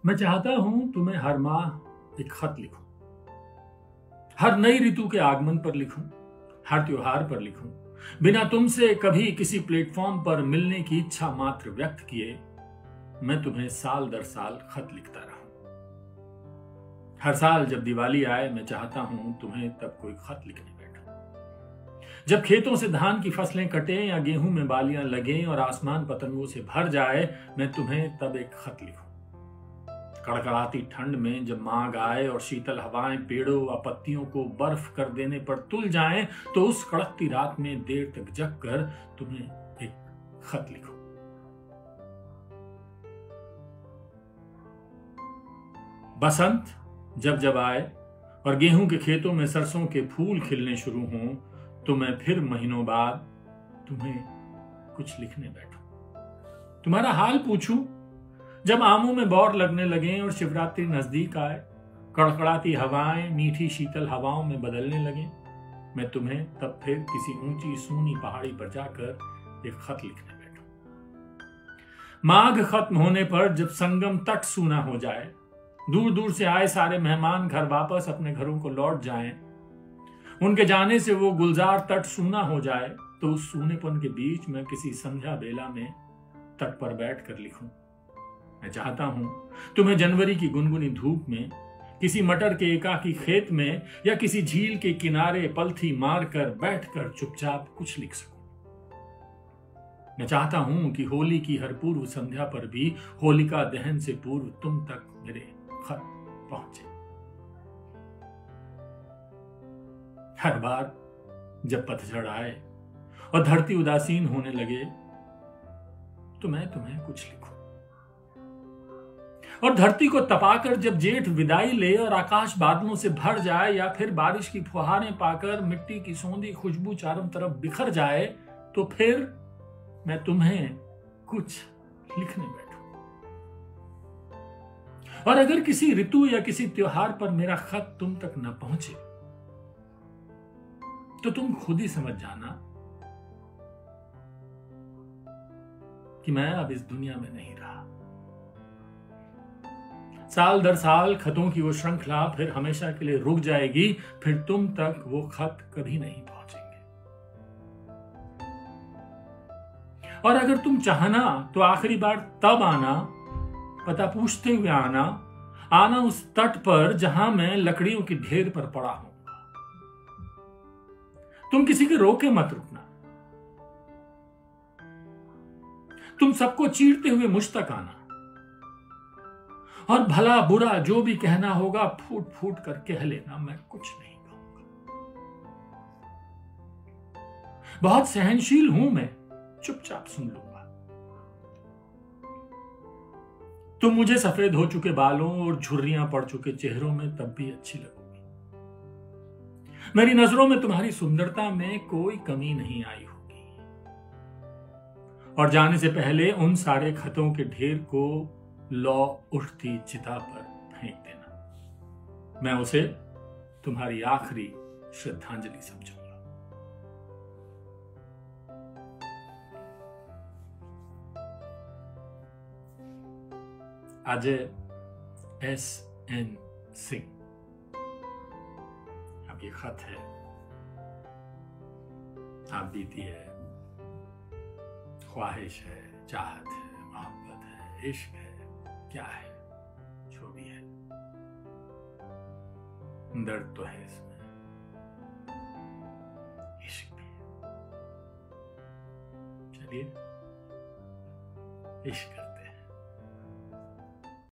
मैं चाहता हूं तुम्हें हर माह एक खत लिखूं, हर नई ऋतु के आगमन पर लिखूं, हर त्योहार पर लिखूं, बिना तुमसे कभी किसी प्लेटफॉर्म पर मिलने की इच्छा मात्र व्यक्त किए मैं तुम्हें साल दर साल खत लिखता रहूं। हर साल जब दिवाली आए मैं चाहता हूं तुम्हें तब कोई खत लिखने बैठूं। जब खेतों से धान की फसलें कटें या गेहूं में बालियां लगें और आसमान पतंगों से भर जाए मैं तुम्हें तब एक खत लिखूं। कड़कड़ाती ठंड में जब माघ आए और शीतल हवाएं पेड़ों व पत्तियों को बर्फ कर देने पर तुल जाएं तो उस कड़कती रात में देर तक जग कर तुम्हें एक खत लिखूं। बसंत जब जब आए और गेहूं के खेतों में सरसों के फूल खिलने शुरू हों तो मैं फिर महीनों बाद तुम्हें कुछ लिखने बैठूं। तुम्हारा हाल पूछूं जब आमों में बौर लगने लगे और शिवरात्रि नजदीक आए, कड़कड़ाती हवाएं मीठी शीतल हवाओं में बदलने लगे, मैं तुम्हें तब फिर किसी ऊंची सूनी पहाड़ी पर जाकर एक खत लिखने बैठूं। माघ खत्म होने पर जब संगम तट सूना हो जाए, दूर दूर से आए सारे मेहमान घर वापस अपने घरों को लौट जाएं, उनके जाने से वो गुलजार तट सूना हो जाए, तो उस सूनेपन के बीच मैं किसी संध्या बेला में तट पर बैठकर लिखूं। मैं चाहता हूं तुम्हें जनवरी की गुनगुनी धूप में, किसी मटर के एकाकी खेत में या किसी झील के किनारे पलथी मारकर बैठकर चुपचाप कुछ लिख सकूं। मैं चाहता हूं कि होली की हर पूर्व संध्या पर भी होलिका दहन से पूर्व तुम तक मेरे खत पहुंचे। हर बार जब पतझड़ आए और धरती उदासीन होने लगे तो मैं तुम्हें कुछ लिखूं। और धरती को तपाकर जब जेठ विदाई ले और आकाश बादलों से भर जाए या फिर बारिश की फुहारें पाकर मिट्टी की सौंधी खुशबू चारों तरफ बिखर जाए तो फिर मैं तुम्हें कुछ लिखने बैठूं। और अगर किसी ऋतु या किसी त्योहार पर मेरा खत तुम तक न पहुंचे तो तुम खुद ही समझ जाना कि मैं अब इस दुनिया में नहीं रहा। साल दर साल खतों की वो श्रृंखला फिर हमेशा के लिए रुक जाएगी, फिर तुम तक वो खत कभी नहीं पहुंचेंगे। और अगर तुम चाहना तो आखिरी बार तब आना, पता पूछते हुए आना उस तट पर जहां मैं लकड़ियों के ढेर पर पड़ा हूंगा। तुम किसी के रोके मत रुकना, तुम सबको चीरते हुए मुझ तक आना और भला बुरा जो भी कहना होगा फूट फूट कर कह लेना, मैं कुछ नहीं कहूंगा। बहुत सहनशील हूं मैं, चुपचाप सुन लूंगा। तुम मुझे सफेद हो चुके बालों और झुर्रियां पड़ चुके चेहरों में तब भी अच्छी लगोगी। मेरी नजरों में तुम्हारी सुंदरता में कोई कमी नहीं आई होगी। और जाने से पहले उन सारे खतों के ढेर को लौ उठती चिता पर फेंक देना। मैं उसे तुम्हारी आखिरी श्रद्धांजलि समझूंगा। अजय S.N. सिंह। अब ये खत है, आप बीती है, ख्वाहिश है, चाहत है, मोहब्बत है, इश्क है, क्या है, जो भी है, दर्द तो है इसमें, इश्क भी है। चलिए इश्क